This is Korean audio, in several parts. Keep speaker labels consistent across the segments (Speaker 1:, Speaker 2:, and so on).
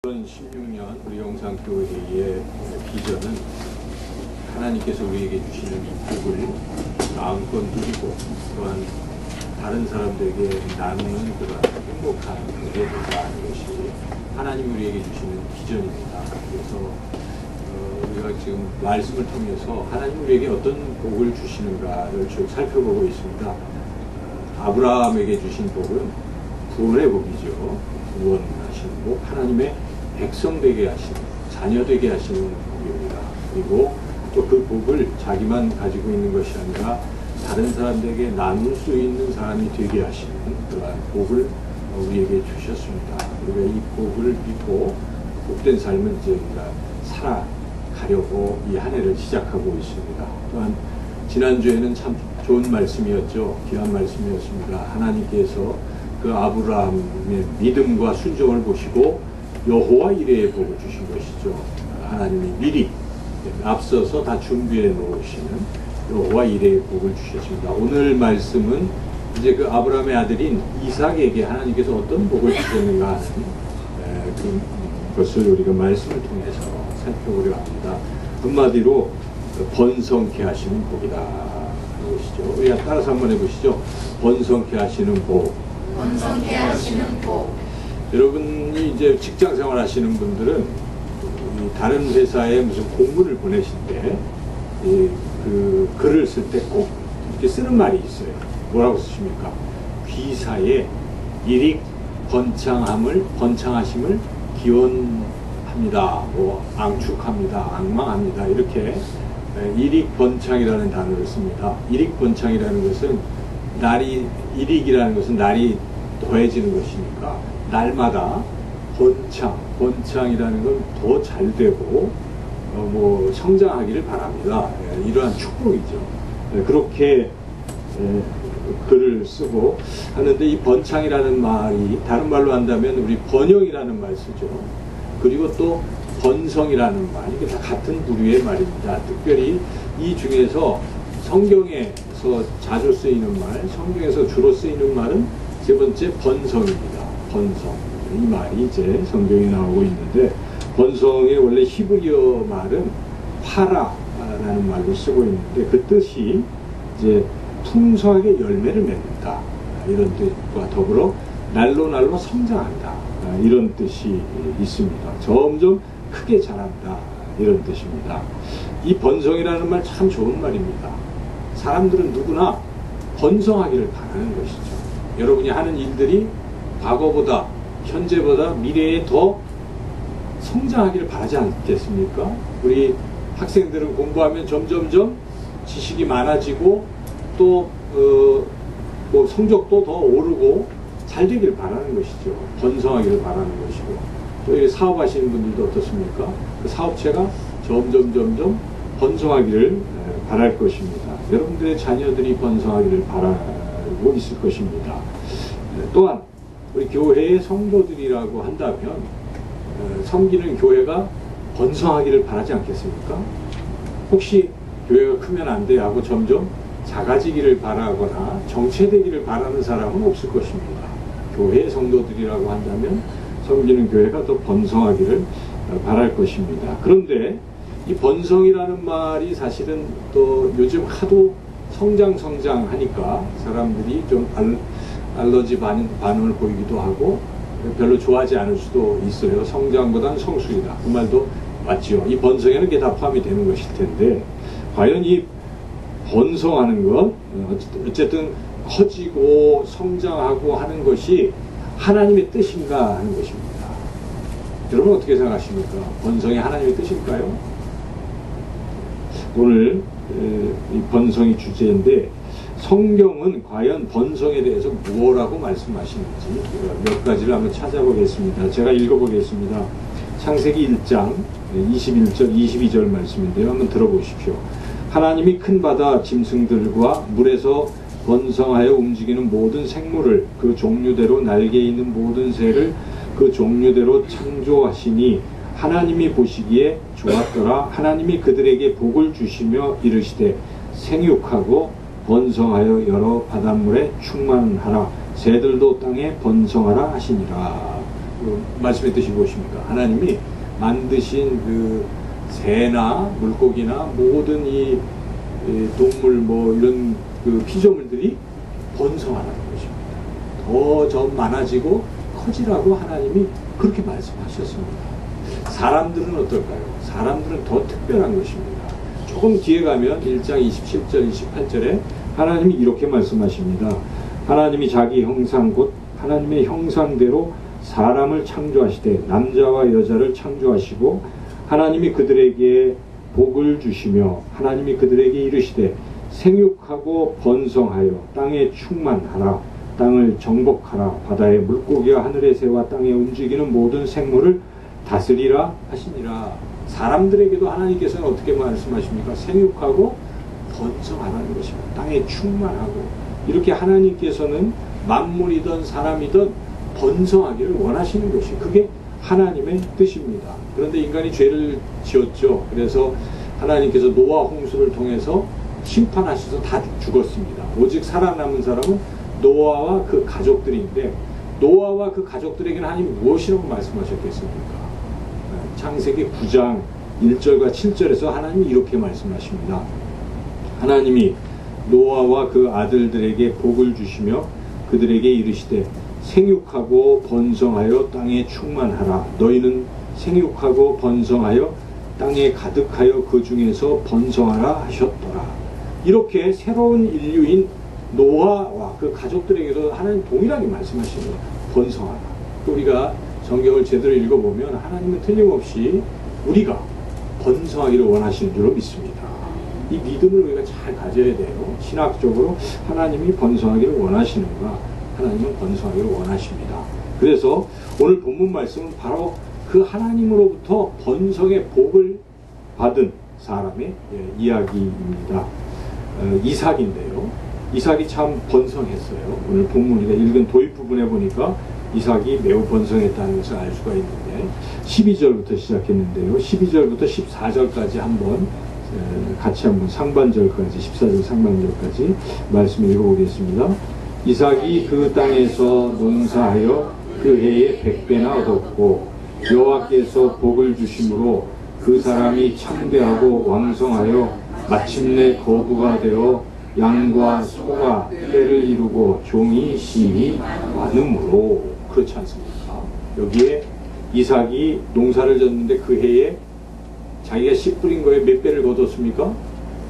Speaker 1: 2016년 우리 영상교회의 비전은 하나님께서 우리에게 주시는 이 복을 마음껏 누리고 또한 다른 사람들에게 나누는 그런 행복한 교회가 하는 것이 하나님이 우리에게 주시는 비전입니다. 그래서 우리가 지금 말씀을 통해서 하나님이 우리에게 어떤 복을 주시는가를 쭉 살펴보고 있습니다. 아브라함에게 주신 복은 구원의 복이죠. 구원하시는 복, 하나님의 백성 되게 하시는, 자녀 되게 하시는 복입니다. 그리고 또 그 복을 자기만 가지고 있는 것이 아니라 다른 사람들에게 나눌 수 있는 사람이 되게 하시는 그러한 복을 우리에게 주셨습니다. 우리가 이 복을 믿고 복된 삶을 이제 우리가 살아가려고 이 한 해를 시작하고 있습니다. 또한 지난주에는 참 좋은 말씀이었죠. 귀한 말씀이었습니다. 하나님께서 그 아브라함의 믿음과 순종을 보시고 여호와 이레의 복을 주신 것이죠. 하나님이 미리 앞서서 다 준비해 놓으시는 여호와 이레의 복을 주셨습니다. 오늘 말씀은 이제 그 아브라함의 아들인 이삭에게 하나님께서 어떤 복을 주셨는가 하는 그것을 우리가 말씀을 통해서 살펴보려 합니다. 한마디로 번성케 하시는 복이다 하는 것이죠. 우리가 따라서 한번 해보시죠. 번성케 하시는 복.
Speaker 2: 번성케 하시는 복.
Speaker 1: 여러분이 이제 직장 생활 하시는 분들은 다른 회사에 무슨 공문을 보내실 때 그 글을 쓸 때 꼭 이렇게 쓰는 말이 있어요. 뭐라고 쓰십니까? 귀사에 일익 번창하심을 기원합니다. 뭐 앙축합니다. 앙망합니다. 이렇게 일익 번창이라는 단어를 씁니다. 일익 번창이라는 것은 일익이라는 것은 날이 더해지는 것이니까 날마다 번창이라는 건 더 잘 되고 뭐 성장하기를 바랍니다. 이러한 축복이죠. 그렇게 글을 쓰고 하는데 이 번창이라는 말이 다른 말로 한다면 우리 번영이라는 말 쓰죠. 그리고 또 번성이라는 말, 이게 다 같은 부류의 말입니다. 특별히 이 중에서 성경에서 자주 쓰이는 말, 성경에서 주로 쓰이는 말은 세 번째 번성입니다. 번성. 이 말이 이제 성경에 나오고 있는데 번성의 원래 히브리어 말은 파라라는 말로 쓰고 있는데 그 뜻이 이제 풍성하게 열매를 맺는다 이런 뜻과 더불어 날로 성장한다 이런 뜻이 있습니다. 점점 크게 자란다 이런 뜻입니다. 이 번성이라는 말 참 좋은 말입니다. 사람들은 누구나 번성하기를 바라는 것이죠. 여러분이 하는 일들이 과거보다 현재보다 미래에 더 성장하기를 바라지 않겠습니까? 우리 학생들은 공부하면 점점점 지식이 많아지고 또 뭐 성적도 더 오르고 잘 되기를 바라는 것이죠. 번성하기를 바라는 것이고 또 이 사업하시는 분들도 어떻습니까? 그 사업체가 점점 번성하기를 바랄 것입니다. 여러분들의 자녀들이 번성하기를 바라고 있을 것입니다. 또한 우리 교회의 성도들이라고 한다면 섬기는 교회가 번성하기를 바라지 않겠습니까? 혹시 교회가 크면 안 돼 하고 점점 작아지기를 바라거나 정체되기를 바라는 사람은 없을 것입니다. 교회의 성도들이라고 한다면 섬기는 교회가 더 번성하기를 바랄 것입니다. 그런데 이 번성이라는 말이 사실은 또 요즘 하도 성장하니까 사람들이 좀 알러지 반응을 보이기도 하고 별로 좋아하지 않을 수도 있어요. 성장보다는 성숙이다. 그 말도 맞죠. 이 번성에는 그게 다 포함이 되는 것일 텐데 과연 이 번성하는 것 어쨌든 커지고 성장하고 하는 것이 하나님의 뜻인가 하는 것입니다. 여러분 어떻게 생각하십니까? 번성이 하나님의 뜻일까요? 오늘 이 번성이 주제인데 성경은 과연 번성에 대해서 무엇라고 말씀하시는지 몇 가지를 한번 찾아보겠습니다. 제가 읽어보겠습니다. 창세기 1장 21절 22절 말씀인데요. 한번 들어보십시오. 하나님이 큰 바다 짐승들과 물에서 번성하여 움직이는 모든 생물을 그 종류대로 날개 있는 모든 새를 그 종류대로 창조하시니 하나님이 보시기에 좋았더라. 하나님이 그들에게 복을 주시며 이르시되 생육하고 번성하여 여러 바닷물에 충만하라. 새들도 땅에 번성하라 하시니라. 말씀의 뜻이 무엇입니까? 하나님이 만드신 그 새나 물고기나 모든 이 동물 뭐 이런 그 피조물들이 번성하라는 것입니다. 더 좀 많아지고 커지라고 하나님이 그렇게 말씀하셨습니다. 사람들은 어떨까요? 사람들은 더 특별한 것입니다. 조금 뒤에 가면 1장 27절, 28절에 하나님이 이렇게 말씀하십니다. 하나님이 자기 형상 곧 하나님의 형상대로 사람을 창조하시되 남자와 여자를 창조하시고 하나님이 그들에게 복을 주시며 하나님이 그들에게 이르시되 생육하고 번성하여 땅에 충만하라 땅을 정복하라 바다의 물고기와 하늘의 새와 땅에 움직이는 모든 생물을 다스리라 하시니라. 사람들에게도 하나님께서는 어떻게 말씀하십니까? 생육하고 번성하라는 것입니다. 땅에 충만하고 이렇게 하나님께서는 만물이든 사람이든 번성하기를 원하시는 것이 그게 하나님의 뜻입니다. 그런데 인간이 죄를 지었죠. 그래서 하나님께서 노아 홍수를 통해서 심판하셔서 다 죽었습니다. 오직 살아남은 사람은 노아와 그 가족들인데 노아와 그 가족들에게는 하나님이 무엇이라고 말씀하셨겠습니까? 창세기 9장 1절과 7절에서 하나님이 이렇게 말씀하십니다. 하나님이 노아와 그 아들들에게 복을 주시며 그들에게 이르시되 생육하고 번성하여 땅에 충만하라. 너희는 생육하고 번성하여 땅에 가득하여 그 중에서 번성하라 하셨더라. 이렇게 새로운 인류인 노아와 그 가족들에게도 하나님 동일하게 말씀하시는 번성하라. 우리가 성경을 제대로 읽어보면 하나님은 틀림없이 우리가 번성하기를 원하시는 줄로 믿습니다. 이 믿음을 우리가 잘 가져야 돼요. 신학적으로 하나님이 번성하기를 원하시는가? 하나님은 번성하기를 원하십니다. 그래서 오늘 본문 말씀은 바로 그 하나님으로부터 번성의 복을 받은 사람의 이야기입니다. 이삭인데요. 이삭이 참 번성했어요. 오늘 본문 우리가 읽은 도입 부분에 보니까 이삭이 매우 번성했다는 것을 알 수가 있는데 12절부터 시작했는데요. 12절부터 14절까지 한번 같이 한번 상반절까지 14절 상반절까지 말씀 읽어보겠습니다. 이삭이 그 땅에서 농사하여 그 해에 100배나 얻었고 여호와께서 복을 주심으로 그 사람이 창대하고 왕성하여 마침내 거부가 되어 양과 소가 떼를 이루고 종이 심히 많음으로. 그렇지 않습니까? 여기에 이삭이 농사를 졌는데 그 해에 자기가 씨 뿌린 거에 몇 배를 거뒀습니까?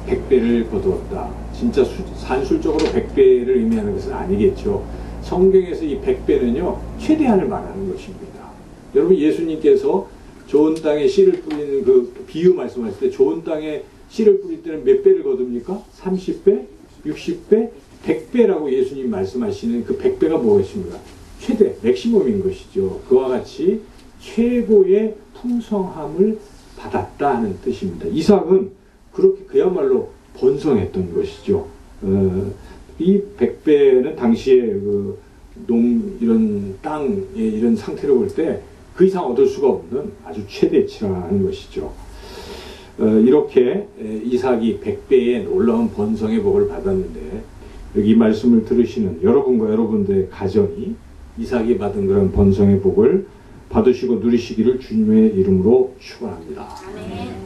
Speaker 1: 100배를 거두었다. 진짜 산술적으로 100배를 의미하는 것은 아니겠죠. 성경에서 이 100배는요 최대한을 말하는 것입니다. 여러분 예수님께서 좋은 땅에 씨를 뿌리는 그 비유 말씀하실 때 좋은 땅에 씨를 뿌릴 때는 몇 배를 거둡니까? 30배, 60배, 100배라고 예수님 말씀하시는 그 100배가 무엇입니까? 최대, 맥시멈인 것이죠. 그와 같이 최고의 풍성함을 받았다 하는 뜻입니다. 이삭은 그렇게 그야말로 번성했던 것이죠. 이 100배는 당시에 그 이런 땅의 이런 상태로 볼 때 그 이상 얻을 수가 없는 아주 최대치라는 것이죠. 이렇게 이삭이 100배의 놀라운 번성의 복을 받았는데 여기 이 말씀을 들으시는 여러분과 여러분들의 가정이 이삭이 받은 그런 번성의 복을 받으시고 누리시기를 주님의 이름으로 축원합니다.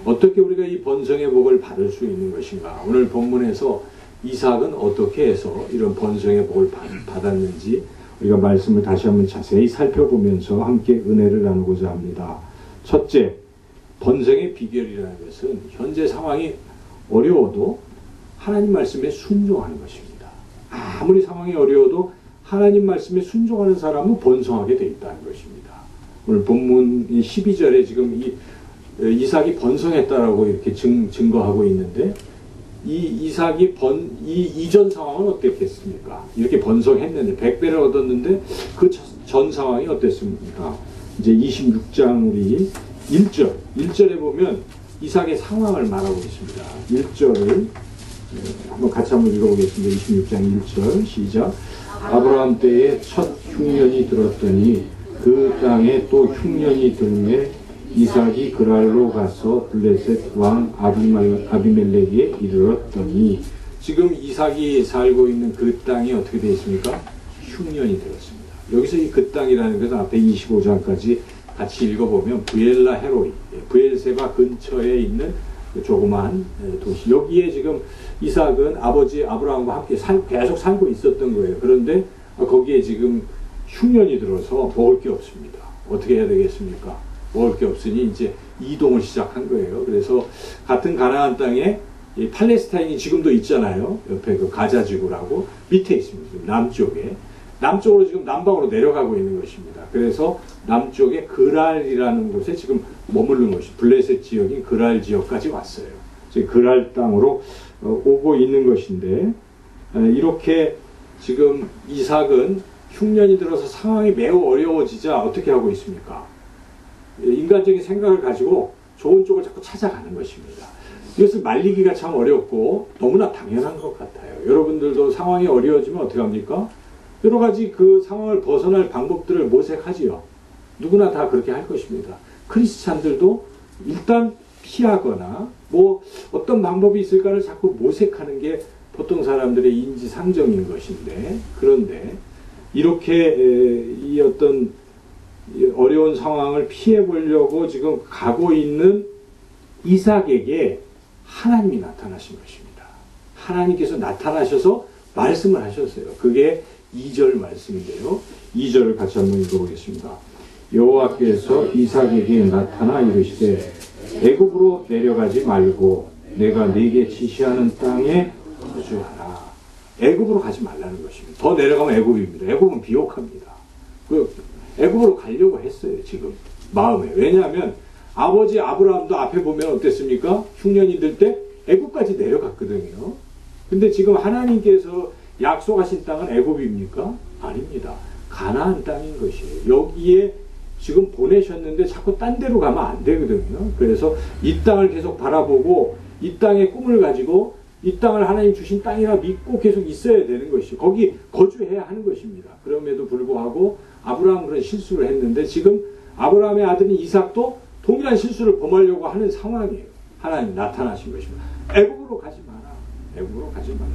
Speaker 1: 어떻게 우리가 이 번성의 복을 받을 수 있는 것인가? 오늘 본문에서 이삭은 어떻게 해서 이런 번성의 복을 받았는지 우리가 말씀을 다시 한번 자세히 살펴보면서 함께 은혜를 나누고자 합니다. 첫째, 번성의 비결이라는 것은 현재 상황이 어려워도 하나님 말씀에 순종하는 것입니다. 아무리 상황이 어려워도 하나님 말씀에 순종하는 사람은 번성하게 되어 있다는 것입니다. 오늘 본문 12절에 지금 이삭이 번성했다라고 이렇게 증거하고 있는데 이 이삭이 이전 상황은 어땠겠습니까? 이렇게 번성했는데 100배를 얻었는데 그 전 상황이 어땠습니까? 이제 26장 우리 1절에 보면 이삭의 상황을 말하고 있습니다. 1절을 한번 같이 한번 읽어보겠습니다. 26장 1절 시작. 아브라함 때에 첫 흉년이 들었더니 그 땅에 또 흉년이 들매 이삭이 그랄로 가서 블레셋 왕 아비멜렉에 이르렀더니 지금 이삭이 살고 있는 그 땅이 어떻게 되어 있습니까? 흉년이 들었습니다. 여기서 이 그 땅이라는 것은 앞에 25장까지 같이 읽어보면 부엘라 헤로이, 부엘세바 근처에 있는 조그마한 도시. 여기에 지금 이삭은 아버지 아브라함과 함께 계속 살고 있었던 거예요. 그런데 거기에 지금 흉년이 들어서 먹을 게 없습니다. 어떻게 해야 되겠습니까? 먹을 게 없으니 이제 이동을 시작한 거예요. 그래서 같은 가나안 땅에 이 팔레스타인이 지금도 있잖아요. 옆에 그 가자지구라고 밑에 있습니다. 남쪽에. 남쪽으로 지금 남방으로 내려가고 있는 것입니다. 그래서 남쪽에 그랄이라는 곳에 지금 머무르는 것이 블레셋 지역인 그랄 지역까지 왔어요. 지금 그랄 땅으로 오고 있는 것인데 이렇게 지금 이삭은 흉년이 들어서 상황이 매우 어려워지자 어떻게 하고 있습니까? 인간적인 생각을 가지고 좋은 쪽을 자꾸 찾아가는 것입니다. 이것을 말리기가 참 어렵고 너무나 당연한 것 같아요. 여러분들도 상황이 어려워지면 어떻게 합니까? 여러 가지 그 상황을 벗어날 방법들을 모색하지요. 누구나 다 그렇게 할 것입니다. 크리스찬들도 일단 피하거나 뭐 어떤 방법이 있을까를 자꾸 모색하는 게 보통 사람들의 인지상정인 것인데, 그런데 이렇게 이 어떤 어려운 상황을 피해 보려고 지금 가고 있는 이삭에게 하나님이 나타나신 것입니다. 하나님께서 나타나셔서 말씀을 하셨어요. 그게 2절 말씀인데요. 2절을 같이 한번 읽어보겠습니다. 여호와께서 이삭에게 나타나 이르시되 애굽으로 내려가지 말고 내가 네게 지시하는 땅에 거주하라. 애굽으로 가지 말라는 것입니다. 더 내려가면 애굽입니다. 애굽은 비옥합니다. 애굽으로 가려고 했어요. 지금 마음에. 왜냐하면 아버지 아브라함도 앞에 보면 어땠습니까? 흉년이 들 때 애굽까지 내려갔거든요. 근데 지금 하나님께서 약속하신 땅은 애굽입니까? 아닙니다. 가나안 땅인 것이에요. 여기에 지금 보내셨는데 자꾸 딴 데로 가면 안 되거든요. 그래서 이 땅을 계속 바라보고 이 땅의 꿈을 가지고 이 땅을 하나님 주신 땅이라 믿고 계속 있어야 되는 것이죠. 거기 거주해야 하는 것입니다. 그럼에도 불구하고 아브라함은 그런 실수를 했는데 지금 아브라함의 아들인 이삭도 동일한 실수를 범하려고 하는 상황이에요. 하나님 나타나신 것입니다. 애굽으로 가지 마라. 애굽으로 가지 마라.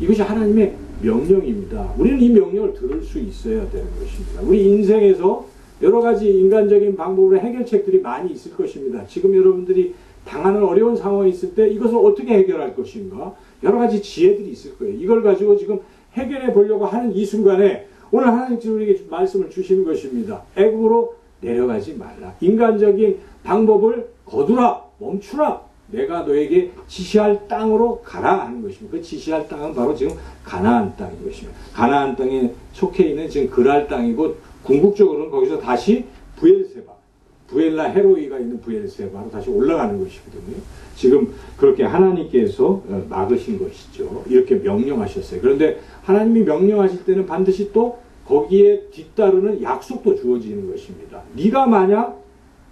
Speaker 1: 이것이 하나님의 명령입니다. 우리는 이 명령을 들을 수 있어야 되는 것입니다. 우리 인생에서 여러 가지 인간적인 방법으로 해결책들이 많이 있을 것입니다. 지금 여러분들이 당하는 어려운 상황이 있을 때 이것을 어떻게 해결할 것인가? 여러 가지 지혜들이 있을 거예요. 이걸 가지고 지금 해결해 보려고 하는 이 순간에 오늘 하나님께서 우리에게 말씀을 주시는 것입니다. 애굽으로 내려가지 말라. 인간적인 방법을 거두라. 멈추라. 내가 너에게 지시할 땅으로 가라 하는 것입니다. 그 지시할 땅은 바로 지금 가나안 땅인 것입니다. 가나안 땅에 속해 있는 지금 그랄 땅이고 궁극적으로는 거기서 다시 부엘세바, 부엘라 헤로이가 있는 부엘세바로 다시 올라가는 것이거든요. 지금 그렇게 하나님께서 막으신 것이죠. 이렇게 명령하셨어요. 그런데 하나님이 명령하실 때는 반드시 또 거기에 뒤따르는 약속도 주어지는 것입니다. 네가 만약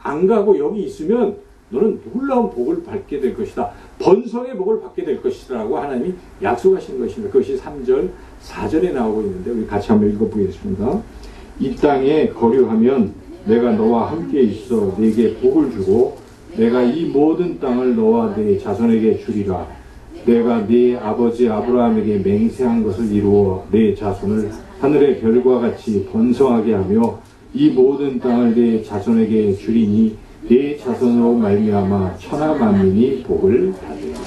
Speaker 1: 안 가고 여기 있으면 너는 놀라운 복을 받게 될 것이다. 번성의 복을 받게 될 것이다 라고 하나님이 약속하신 것입니다. 그것이 3절, 4절에 나오고 있는데 우리 같이 한번 읽어보겠습니다. 이 땅에 거류하면 내가 너와 함께 있어 네게 복을 주고 내가 이 모든 땅을 너와 네 자손에게 주리라. 내가 네 아버지 아브라함에게 맹세한 것을 이루어 네 자손을 하늘의 별과 같이 번성하게 하며 이 모든 땅을 네 자손에게 주리니 네 자손으로 말미암아 천하 만민이 복을 받으리라.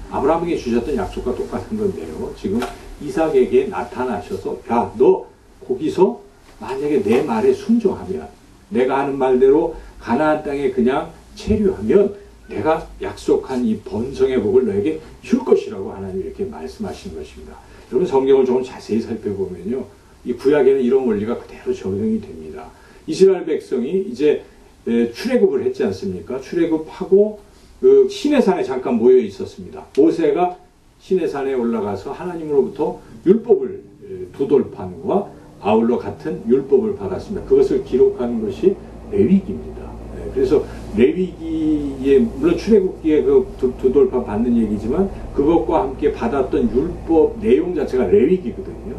Speaker 1: 아브라함에게 주셨던 약속과 똑같은 건데요. 지금 이삭에게 나타나셔서 야, 너 거기서 만약에 내 말에 순종하면 내가 하는 말대로 가나안 땅에 그냥 체류하면 내가 약속한 이 번성의 복을 너에게 줄 것이라고 하나님이 이렇게 말씀하시는 것입니다. 여러분 성경을 조금 자세히 살펴보면요. 이 구약에는 이런 원리가 그대로 적용이 됩니다. 이스라엘 백성이 이제 출애굽을 했지 않습니까? 출애굽하고 그 시내산에 잠깐 모여 있었습니다. 모세가 시내산에 올라가서 하나님으로부터 율법을 두 돌판과 아울러 같은 율법을 받았습니다. 그것을 기록한 것이 레위기입니다. 그래서 레위기에 물론 출애굽기에 그 두 돌판 받는 얘기지만 그것과 함께 받았던 율법 내용 자체가 레위기거든요.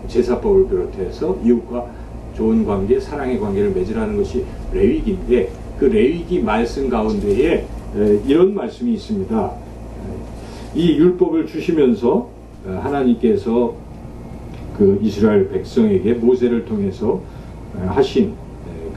Speaker 1: 제사법을 비롯해서 이웃과 좋은 관계, 사랑의 관계를 맺으라는 것이 레위기인데 그 레위기 말씀 가운데에 이런 말씀이 있습니다. 이 율법을 주시면서 하나님께서 그 이스라엘 백성에게 모세를 통해서 하신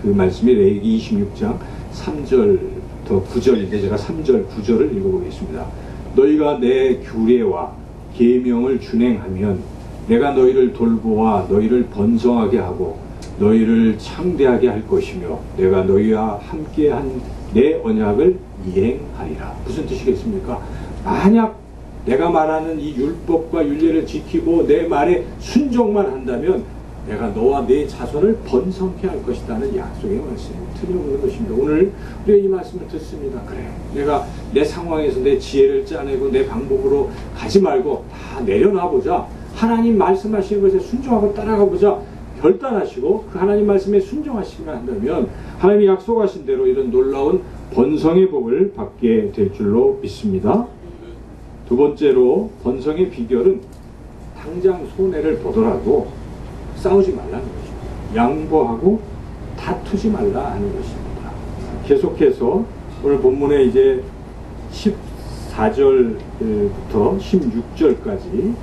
Speaker 1: 그 말씀이 레위기 26장 3절부터 9절인데 제가 3절 9절을 읽어보겠습니다. 너희가 내 규례와 계명을 준행하면 내가 너희를 돌보아 너희를 번성하게 하고 너희를 창대하게 할 것이며 내가 너희와 함께한 내 언약을 이행하리라. 무슨 뜻이겠습니까? 만약 내가 말하는 이 율법과 율례를 지키고 내 말에 순종만 한다면 내가 너와 내 자손을 번성케 할 것이라는 약속의 말씀이 틀림없는 것입니다. 오늘 우리가 이 말씀을 듣습니다. 그래, 내가 내 상황에서 내 지혜를 짜내고 내 방법으로 가지 말고 다 내려놔보자. 하나님 말씀하시는 것에 순종하고 따라가보자. 결단하시고 그 하나님 말씀에 순종하시기만 한다면 하나님이 약속하신 대로 이런 놀라운 번성의 복을 받게 될 줄로 믿습니다. 두 번째로 번성의 비결은 당장 손해를 보더라도 싸우지 말라는 것입니다. 양보하고 다투지 말라 하는 것입니다. 계속해서 오늘 본문에 이제 14절부터 16절까지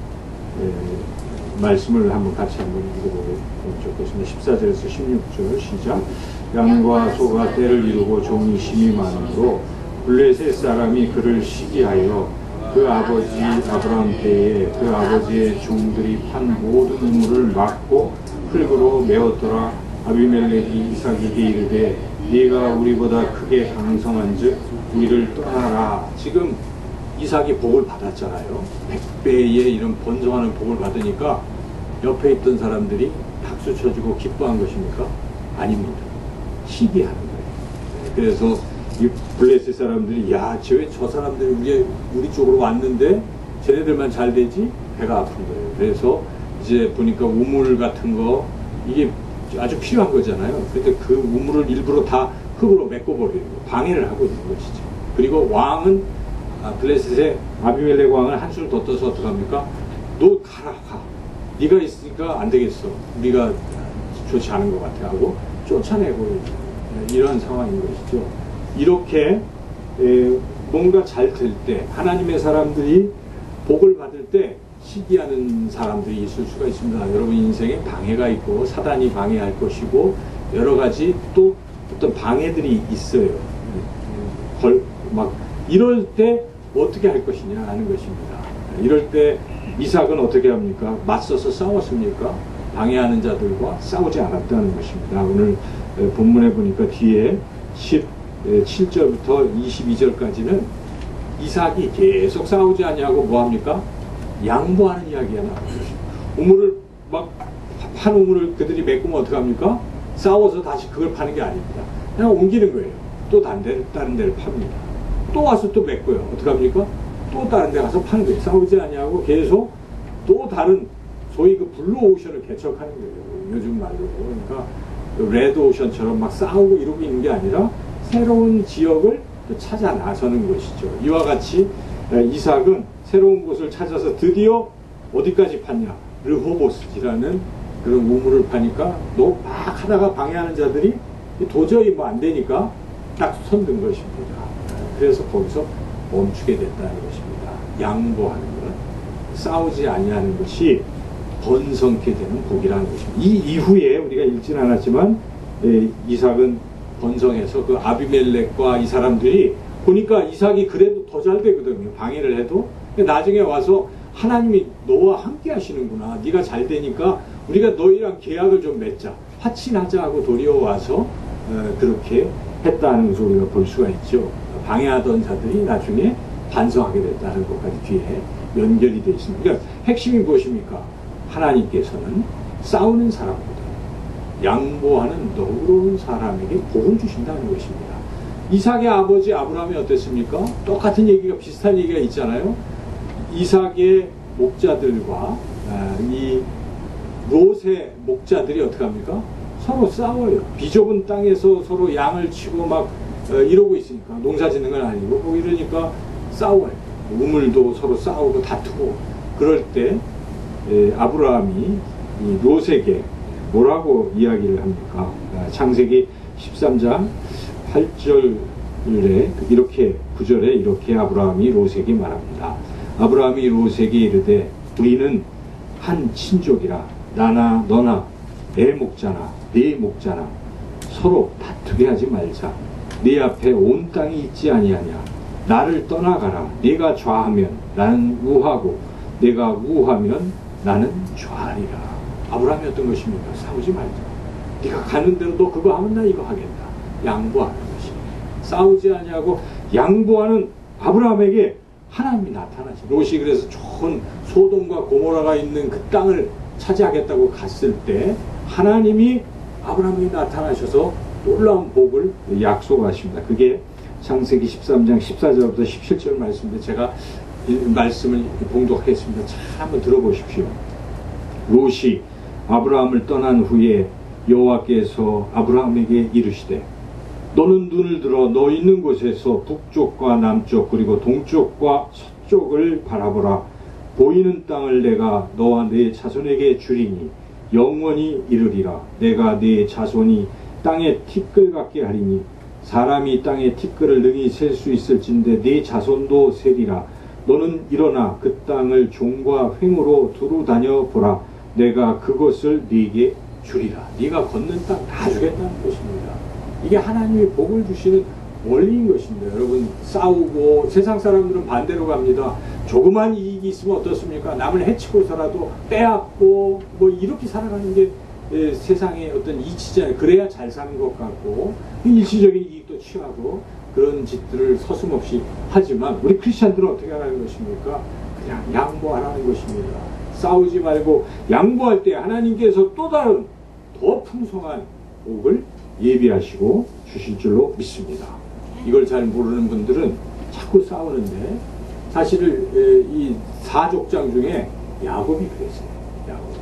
Speaker 1: 말씀을 한번 같이 한번 읽어보겠습니다. 14절에서 16절 시작. 양과 소가 떼를 이루고 종이 심이 많으므로 블레셋 사람이 그를 시기하여 그 아버지 아브라함 때에 그 아버지의 종들이 판 모든 우물을 막고 흙으로 메었더라. 아비멜렉이 이삭에게 이르되 네가 우리보다 크게 강성한즉 우리를 떠나라. 지금 이삭이 복을 받았잖아요. 100배의 이런 번성하는 복을 받으니까 옆에 있던 사람들이 박수 쳐주고 기뻐한 것입니까? 아닙니다. 시기하는 거예요. 그래서 이 블레셋 사람들이 저 사람들이 우리 쪽으로 왔는데 쟤네들만 잘 되지? 배가 아픈 거예요. 그래서 이제 보니까 우물 같은 거 이게 아주 필요한 거잖아요. 근데 그 우물을 일부러 다 흙으로 메꿔버리는 거, 방해를 하고 있는 것이죠. 그리고 왕은 블레셋의 아비멜렉 왕을 한술 더 떠서 어떡합니까? 너 가. 네가 있으니까 안 되겠어. 우리가 좋지 않은 것 같아 하고 쫓아내고 이런 상황인 것이죠. 이렇게 뭔가 잘 될 때 하나님의 사람들이 복을 받을 때 시기하는 사람들이 있을 수가 있습니다. 여러분 인생에 방해가 있고 사단이 방해할 것이고 여러 가지 또 어떤 방해들이 있어요. 막 이럴 때 어떻게 할 것이냐 하는 것입니다. 이럴 때 이삭은 어떻게 합니까? 맞서서 싸웠습니까? 방해하는 자들과 싸우지 않았다는 것입니다. 오늘 본문에 보니까 뒤에 17절부터 22절까지는 이삭이 계속 싸우지 않냐고 뭐합니까? 양보하는 이야기가 나오는 것입니다. 우물을 판 우물을 그들이 메꾸면 어떡합니까? 싸워서 다시 그걸 파는 게 아닙니다. 그냥 옮기는 거예요. 또 다른 데를 팝니다. 또 와서 또 메꿔요. 어떡합니까? 또 다른 데 가서 파는 거예요. 싸우지 않냐고 계속 또 다른 소위 그 블루 오션을 개척하는 거예요. 요즘 말로. 그러니까 레드 오션처럼 막 싸우고 이러고 있는 게 아니라 새로운 지역을 찾아 나서는 것이죠. 이와 같이 이삭은 새로운 곳을 찾아서 드디어 어디까지 팠냐? 르호보스라는 그런 우물을 파니까 너 막 하다가 방해하는 자들이 도저히 뭐 안 되니까 딱 손든 것입니다. 그래서 거기서 멈추게 됐다는 것입니다. 양보하는 것, 싸우지 아니하는 것이 번성케 되는 복이라는 것입니다. 이 이후에 우리가 읽지는 않았지만 이삭은 번성해서 그 아비멜렉과 이 사람들이 보니까 이삭이 그래도 더 잘 되거든요. 방해를 해도. 나중에 와서 하나님이 너와 함께 하시는구나. 네가 잘 되니까 우리가 너희랑 계약을 좀 맺자. 화친하자 하고 도리어 와서 그렇게 했다는 것을 우리가 볼 수가 있죠. 방해하던 자들이 나중에 반성하게 됐다는 것까지 뒤에 연결이 되어 있습니다. 그러니까 핵심이 무엇입니까? 하나님께서는 싸우는 사람보다 양보하는 너그러운 사람에게 복을 주신다는 것입니다. 이삭의 아버지 아브라함이 어땠습니까? 똑같은 얘기가 비슷한 얘기가 있잖아요. 이삭의 목자들과 이 롯의 목자들이 어떻게 합니까? 서로 싸워요. 비좁은 땅에서 서로 양을 치고 막 이러고 있으니까 농사 짓는 건 아니고 뭐 이러니까 싸워요. 우물도 서로 싸우고 다투고 그럴 때 아브라함이 이 롯에게 뭐라고 이야기를 합니까? 창세기 13장 8절에 이렇게 9절에 이렇게 아브라함이 롯에게 말합니다. 아브라함이 롯에게 이르되 우리는 한 친족이라 나나 너나 내 목자나 네 목자나 서로 다투게 하지 말자. 네 앞에 온 땅이 있지 아니하냐. 나를 떠나가라. 네가 좌하면 나는 우하고 네가 우하면 나는 좌하리라. 아브라함이 어떤 것입니까? 싸우지 말자. 네가 가는 대로 너 그거 하면 나 이거 하겠다. 양보하는 것입니다. 싸우지 아니하고 양보하는 아브라함에게 하나님이 나타나시. 롯이 그래서 좋은 소돔과 고모라가 있는 그 땅을 차지하겠다고 갔을 때 하나님이 아브라함에게 나타나셔서 놀라운 복을 약속하십니다. 그게 창세기 13장 14절부터 17절 말씀인데 제가 이 말씀을 봉독하겠습니다. 잘 한번 들어보십시오. 롯이 아브라함을 떠난 후에 여호와께서 아브라함에게 이르시되 너는 눈을 들어 너 있는 곳에서 북쪽과 남쪽 그리고 동쪽과 서쪽을 바라보라. 보이는 땅을 내가 너와 네 자손에게 주리니 영원히 이르리라. 내가 네 자손이 땅에 티끌 같게 하리니 사람이 땅에 티끌을 능히 셀 수 있을진데 네 자손도 세리라. 너는 일어나 그 땅을 종과 횡으로 두루 다녀 보라. 내가 그것을 네게 주리라. 네가 걷는 땅 다 주겠다는 것입니다. 이게 하나님이 복을 주시는 원리인 것입니다. 여러분 싸우고 세상 사람들은 반대로 갑니다. 조그만 이익이 있으면 어떻습니까? 남을 해치고서라도 빼앗고 뭐 이렇게 살아가는 게 세상의 어떤 이치잖아요. 그래야 잘 사는 것 같고 일시적인 이익도 취하고 그런 짓들을 서슴없이 하지만 우리 크리스찬들은 어떻게 하라는 것입니까? 그냥 양보하라는 것입니다. 싸우지 말고 양보할 때 하나님께서 또 다른 더 풍성한 복을 예비하시고 주실 줄로 믿습니다. 이걸 잘 모르는 분들은 자꾸 싸우는데 사실 이 사족장 중에 야곱이 그랬어요. 야곱이.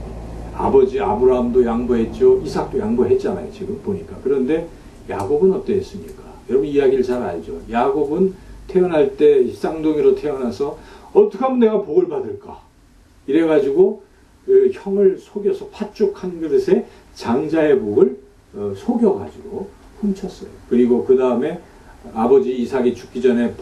Speaker 1: 아버지 아브라함도 양보했죠. 이삭도 양보했잖아요. 지금 보니까. 그런데 야곱은 어땠습니까? 여러분 이야기를 잘 알죠. 야곱은 태어날 때 쌍둥이로 태어나서 어떻게 하면 내가 복을 받을까? 이래가지고 형을 속여서 팥죽 한 그릇에 장자의 복을 속여가지고 훔쳤어요. 그리고 그 다음에 아버지 이삭이 죽기 전에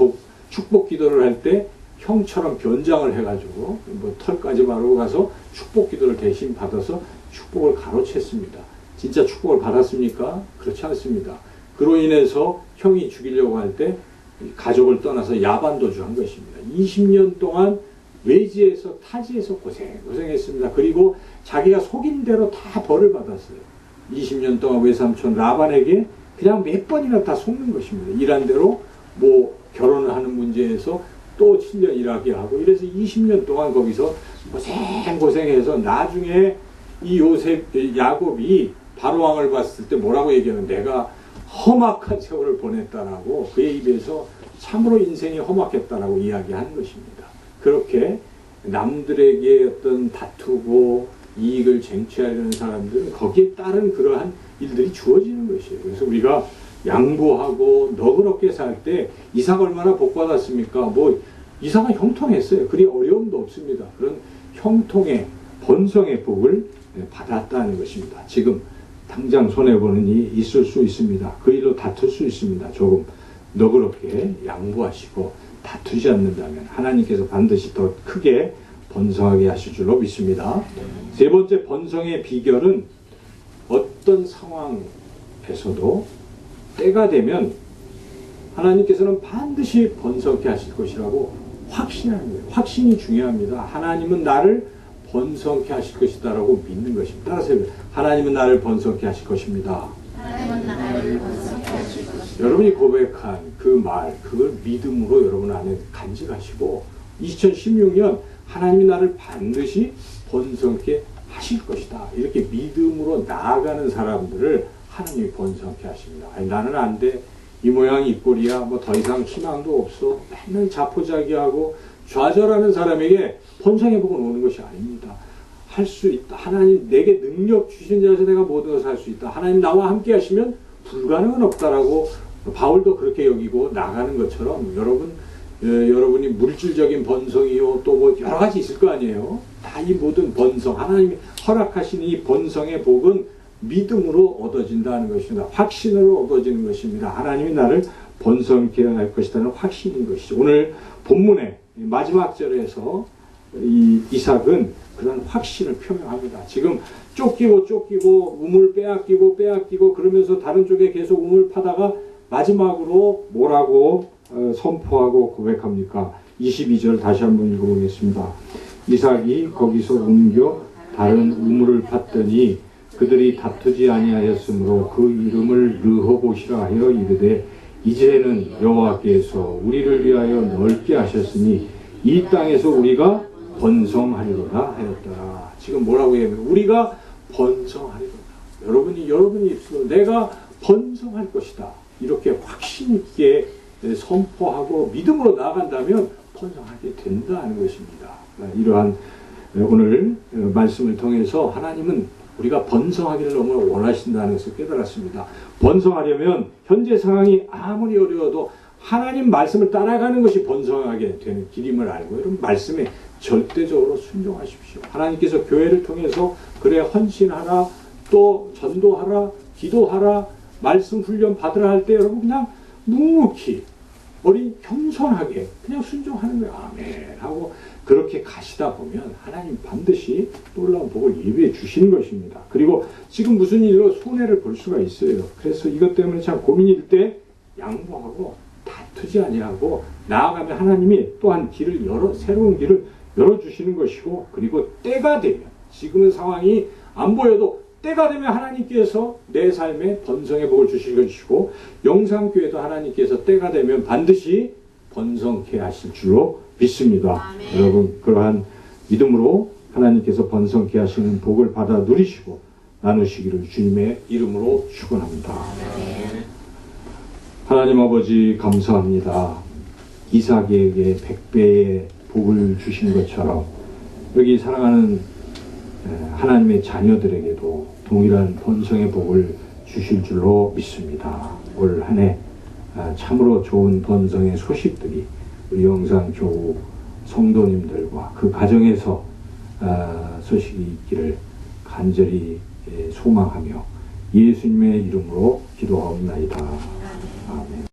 Speaker 1: 축복 기도를 할 때 형처럼 변장을 해가지고 뭐 털까지 바르고 가서 축복 기도를 대신 받아서 축복을 가로챘습니다. 진짜 축복을 받았습니까? 그렇지 않습니다. 그로 인해서 형이 죽이려고 할 때 가족을 떠나서 야반도주한 것입니다. 20년 동안 외지에서 타지에서 고생했습니다. 그리고 자기가 속인 대로 다 벌을 받았어요. 20년 동안 외삼촌 라반에게 그냥 몇 번이나 다 속는 것입니다. 일한 대로 뭐 결혼을 하는 문제에서 또 7년 일하게 하고 이래서 20년 동안 거기서 고생해서 나중에 이 야곱이 바로왕을 봤을 때 뭐라고 얘기하면 내가 험악한 세월을 보냈다라고 그의 입에서 참으로 인생이 험악했다라고 이야기하는 것입니다. 그렇게 남들에게 어떤 다투고 이익을 쟁취하려는 사람들은 거기에 따른 그러한 일들이 주어지는 것이에요. 그래서 우리가 양보하고 너그럽게 살 때 이삭 얼마나 복 받았습니까? 뭐 이삭은 형통했어요. 그리 어려움도 없습니다. 그런 형통의 번성의 복을 받았다는 것입니다. 지금 당장 손해보는 일이 있을 수 있습니다. 그 일로 다툴 수 있습니다. 조금 너그럽게 양보하시고 다투지 않는다면 하나님께서 반드시 더 크게 번성하게 하실 줄로 믿습니다. 세 번째 번성의 비결은 어떤 상황에서도 때가 되면 하나님께서는 반드시 번성케 하실 것이라고 확신하는 거예요. 확신이 중요합니다. 하나님은 나를 번성케 하실 것이다 라고 믿는 것입니다. 따라서 하나님은 나를 번성케 하실 것입니다.
Speaker 2: 하나님은 나를 번성케 하실 것입니다.
Speaker 1: 여러분이 고백한 그 말, 그걸 믿음으로 여러분 안에 간직하시고 2016년 하나님이 나를 반드시 번성케 하실 것이다. 이렇게 믿음으로 나아가는 사람들을 하나님이 번성케 하십니다. 아니, 나는 안 돼. 이 모양 이 꼴이야. 뭐 더 이상 희망도 없어. 맨날 자포자기하고 좌절하는 사람에게 번성의 복은 오는 것이 아닙니다. 할 수 있다. 하나님 내게 능력 주신 자에서 내가 모든 것을 할 수 있다. 하나님 나와 함께 하시면 불가능은 없다라고 바울도 그렇게 여기고 나가는 것처럼 여러분이 물질적인 번성이요 또 뭐 여러 가지 있을 거 아니에요. 다 이 모든 번성 하나님이 허락하신 이 번성의 복은 믿음으로 얻어진다는 것입니다. 확신으로 얻어지는 것입니다. 하나님이 나를 번성케 할 것이라는 확신인 것이죠. 오늘 본문의 마지막 절에서 이 이삭은 그런 확신을 표명합니다. 지금 쫓기고 우물 빼앗기고 그러면서 다른 쪽에 계속 우물 파다가 마지막으로 뭐라고 선포하고 고백합니까? 22절 다시 한번 읽어보겠습니다. 이삭이 거기서 옮겨 다른 우물을 팠더니 그들이 다투지 아니하였으므로 그 이름을 르호봇이라 하여 이르되 이제는 여호와께서 우리를 위하여 넓게 하셨으니 이 땅에서 우리가 번성하리로다 하였더라. 지금 뭐라고 해요? 우리가 번성하리로다. 여러분이 입술로 내가 번성할 것이다. 이렇게 확신 있게 선포하고 믿음으로 나아간다면 번성하게 된다는 것입니다. 이러한 오늘 말씀을 통해서 하나님은 우리가 번성하기를 너무 원하신다는 것을 깨달았습니다. 번성하려면 현재 상황이 아무리 어려워도 하나님 말씀을 따라가는 것이 번성하게 되는 길임을 알고 여러분 말씀에 절대적으로 순종하십시오. 하나님께서 교회를 통해서 그래 헌신하라, 또 전도하라, 기도하라, 말씀 훈련 받으라 할 때 여러분 그냥 묵묵히 어린 겸손하게 그냥 순종하는 거예요. 아멘 하고 그렇게 가시다 보면 하나님 반드시 놀라운 복을 예비해 주시는 것입니다. 그리고 지금 무슨 일로 손해를 볼 수가 있어요. 그래서 이것 때문에 참 고민일 때 양보하고 다투지 아니하고 나아가면 하나님이 또한 새로운 길을 열어주시는 것이고, 그리고 때가 되면 지금은 상황이 안 보여도 때가 되면 하나님께서 내 삶에 번성의 복을 주실 것이고, 영상교회도 하나님께서 때가 되면 반드시 번성케 하실 줄로 믿습니다.
Speaker 2: 아멘.
Speaker 1: 여러분 그러한 믿음으로 하나님께서 번성케 하시는 복을 받아 누리시고 나누시기를 주님의 이름으로 축원합니다.
Speaker 2: 아멘.
Speaker 1: 하나님 아버지 감사합니다. 이삭에게 100배의 복을 주신 것처럼 여기 사랑하는 하나님의 자녀들에게도 동일한 번성의 복을 주실 줄로 믿습니다. 올 한 해 참으로 좋은 번성의 소식들이 우리 영상교우 성도님들과 그 가정에서 소식이 있기를 간절히 소망하며 예수님의 이름으로 기도하옵나이다. 아멘.